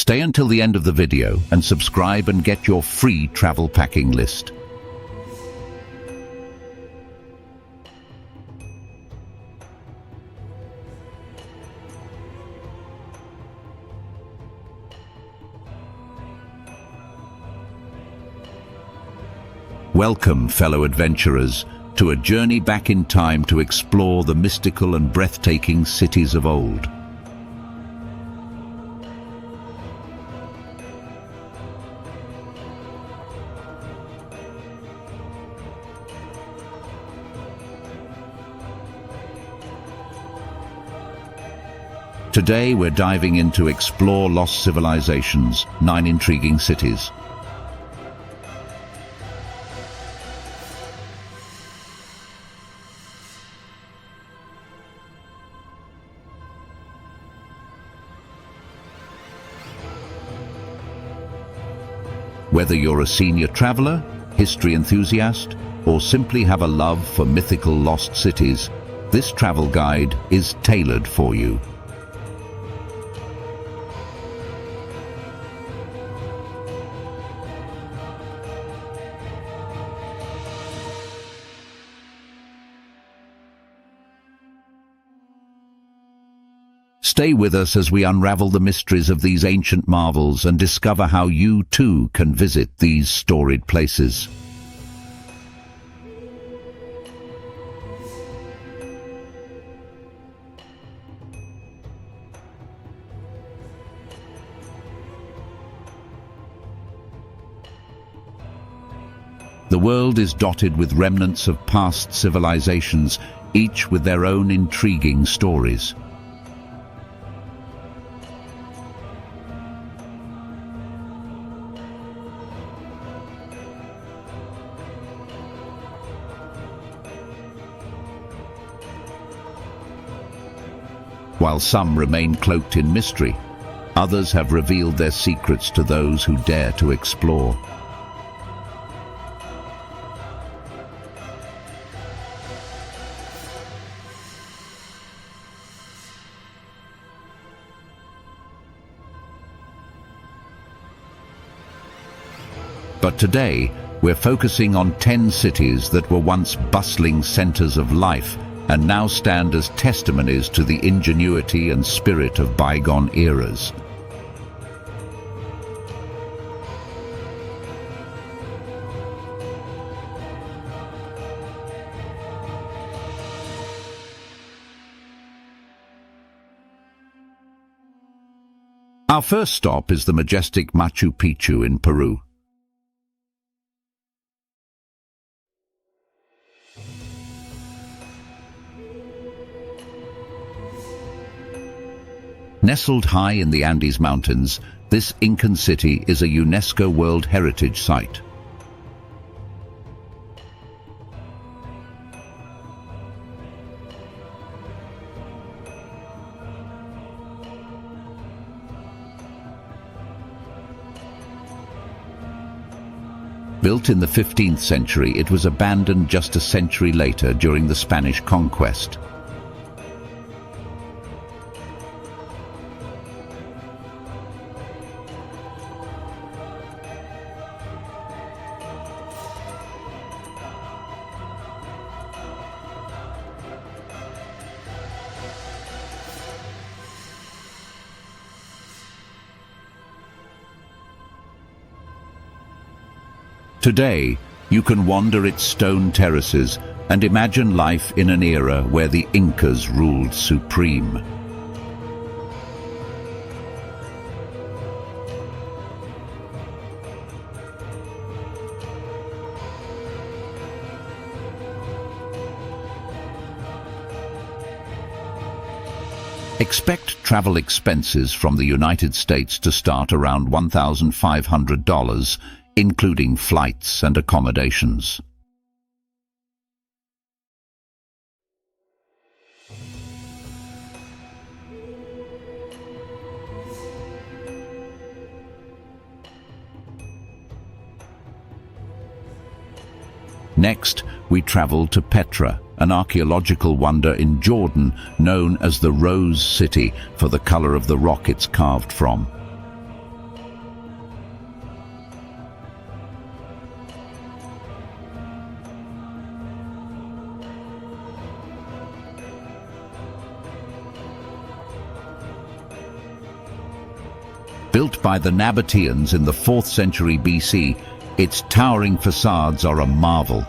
Stay until the end of the video and subscribe and get your free travel packing list. Welcome, fellow adventurers, to a journey back in time to explore the mystical and breathtaking cities of old. Today we're diving in to explore lost civilizations, 9 intriguing cities. Whether you're a senior traveler, history enthusiast, or simply have a love for mythical lost cities, this travel guide is tailored for you. Stay with us as we unravel the mysteries of these ancient marvels and discover how you too can visit these storied places. The world is dotted with remnants of past civilizations, each with their own intriguing stories. While some remain cloaked in mystery, others have revealed their secrets to those who dare to explore. But today, we're focusing on 10 cities that were once bustling centers of life and now stand as testimonies to the ingenuity and spirit of bygone eras. Our first stop is the majestic Machu Picchu in Peru. Nestled high in the Andes Mountains, this Incan city is a UNESCO World Heritage Site. Built in the 15th century, it was abandoned just a century later during the Spanish conquest. Today, you can wander its stone terraces and imagine life in an era where the Incas ruled supreme. Expect travel expenses from the United States to start around $1,500, including flights and accommodations. Next, we travel to Petra, an archaeological wonder in Jordan known as the Rose City for the color of the rock it's carved from. Built by the Nabateans in the 4th century BC, its towering facades are a marvel.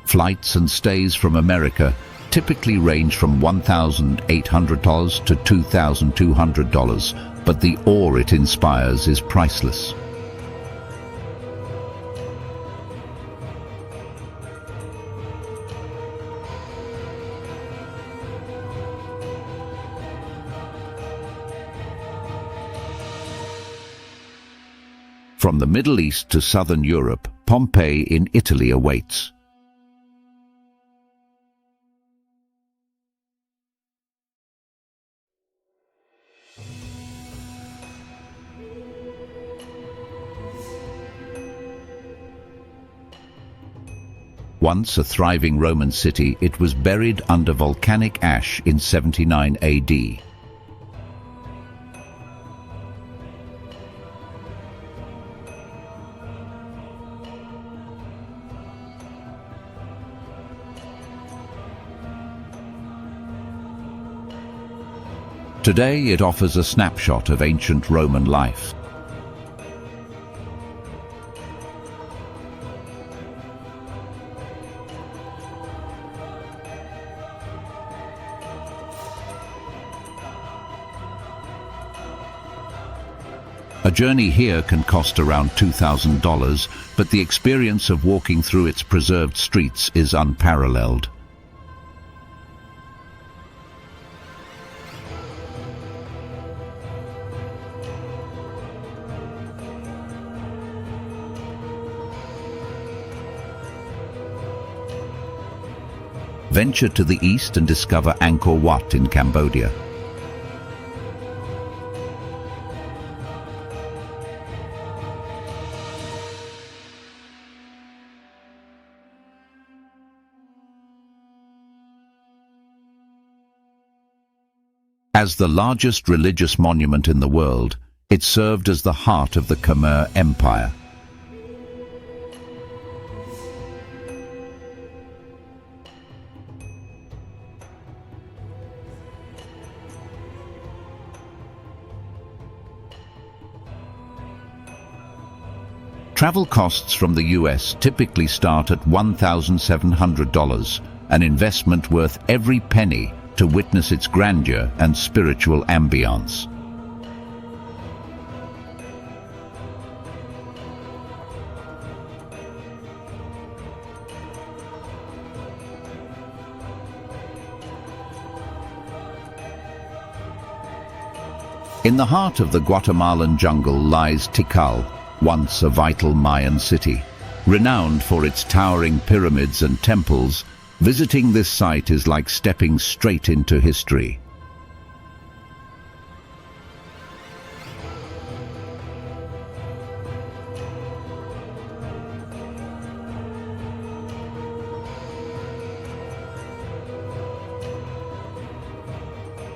Flights and stays from America typically range from $1,800 to $2,200, but the awe it inspires is priceless. From the Middle East to southern Europe, Pompeii in Italy awaits. Once a thriving Roman city, it was buried under volcanic ash in 79 AD. Today it offers a snapshot of ancient Roman life. A journey here can cost around $2,000, but the experience of walking through its preserved streets is unparalleled. Venture to the east and discover Angkor Wat in Cambodia. As the largest religious monument in the world, it served as the heart of the Khmer Empire. Travel costs from the US typically start at $1,700, an investment worth every penny to witness its grandeur and spiritual ambience. In the heart of the Guatemalan jungle lies Tikal, once a vital Mayan city. Renowned for its towering pyramids and temples, visiting this site is like stepping straight into history.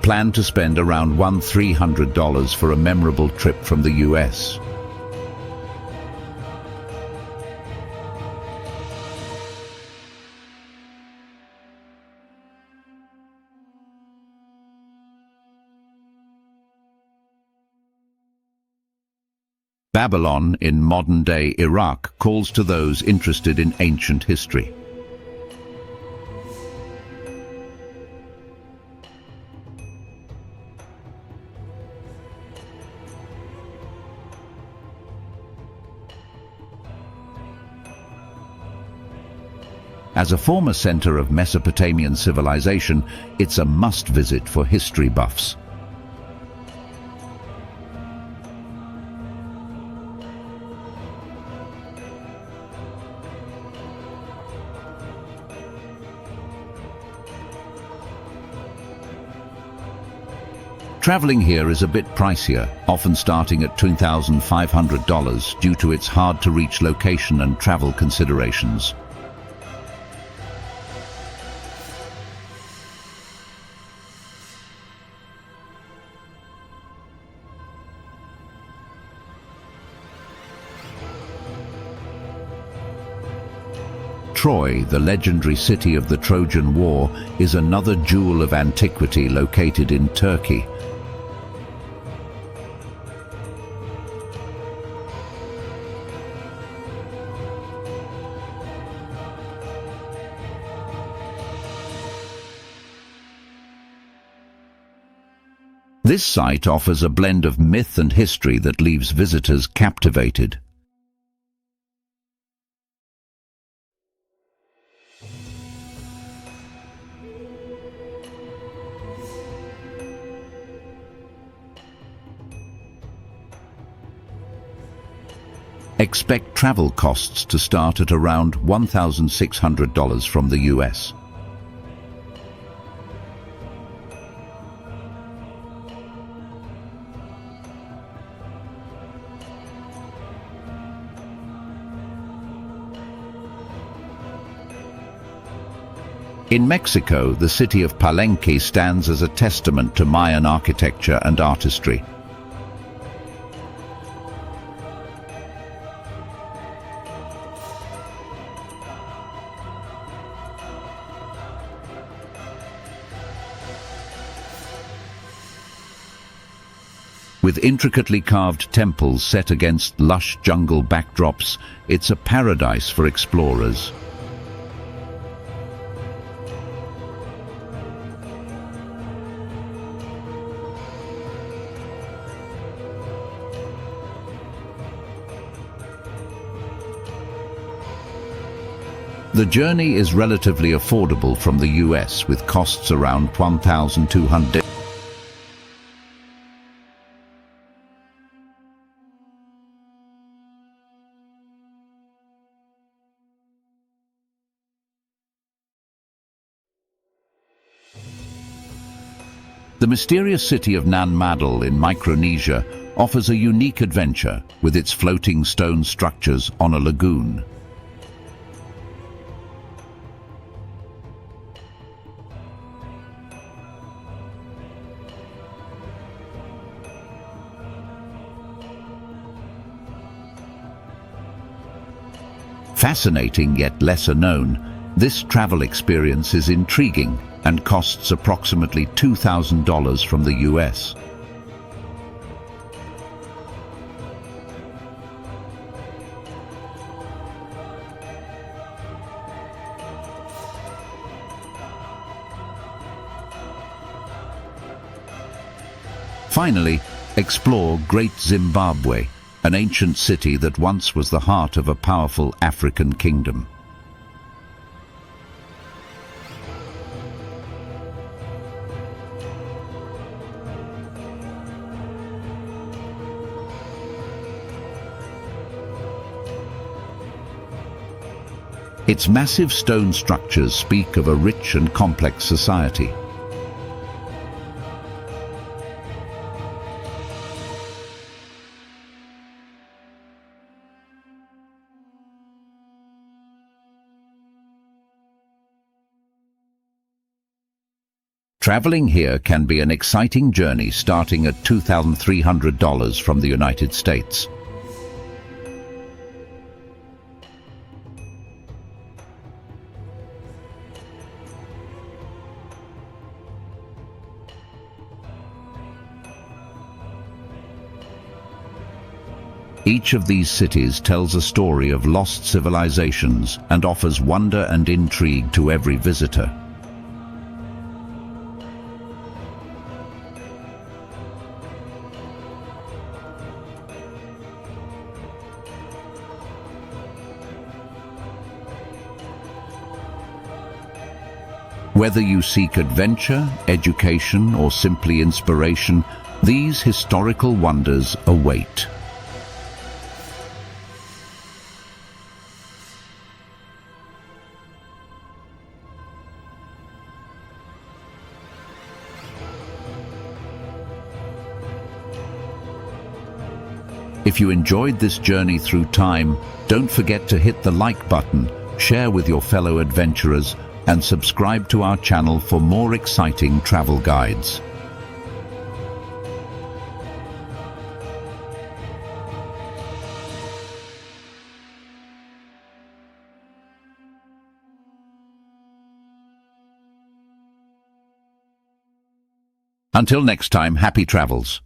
Plan to spend around $1,300 for a memorable trip from the US. Babylon in modern-day Iraq calls to those interested in ancient history. As a former center of Mesopotamian civilization, it's a must-visit for history buffs. Traveling here is a bit pricier, often starting at $2,500 due to its hard-to-reach location and travel considerations. Troy, the legendary city of the Trojan War, is another jewel of antiquity located in Turkey. This site offers a blend of myth and history that leaves visitors captivated. Expect travel costs to start at around $1,600 from the US. In Mexico, the city of Palenque stands as a testament to Mayan architecture and artistry. With intricately carved temples set against lush jungle backdrops, it's a paradise for explorers. The journey is relatively affordable from the US, with costs around $1,200. The mysterious city of Nan Madol in Micronesia offers a unique adventure with its floating stone structures on a lagoon. Fascinating yet lesser known, this travel experience is intriguing and costs approximately $2,000 from the US. Finally, explore Great Zimbabwe, an ancient city that once was the heart of a powerful African kingdom. Its massive stone structures speak of a rich and complex society. Traveling here can be an exciting journey starting at $2,300 from the United States. Each of these cities tells a story of lost civilizations and offers wonder and intrigue to every visitor. Whether you seek adventure, education, or simply inspiration, these historical wonders await. If you enjoyed this journey through time, don't forget to hit the like button, share with your fellow adventurers, and subscribe to our channel for more exciting travel guides. Until next time, happy travels.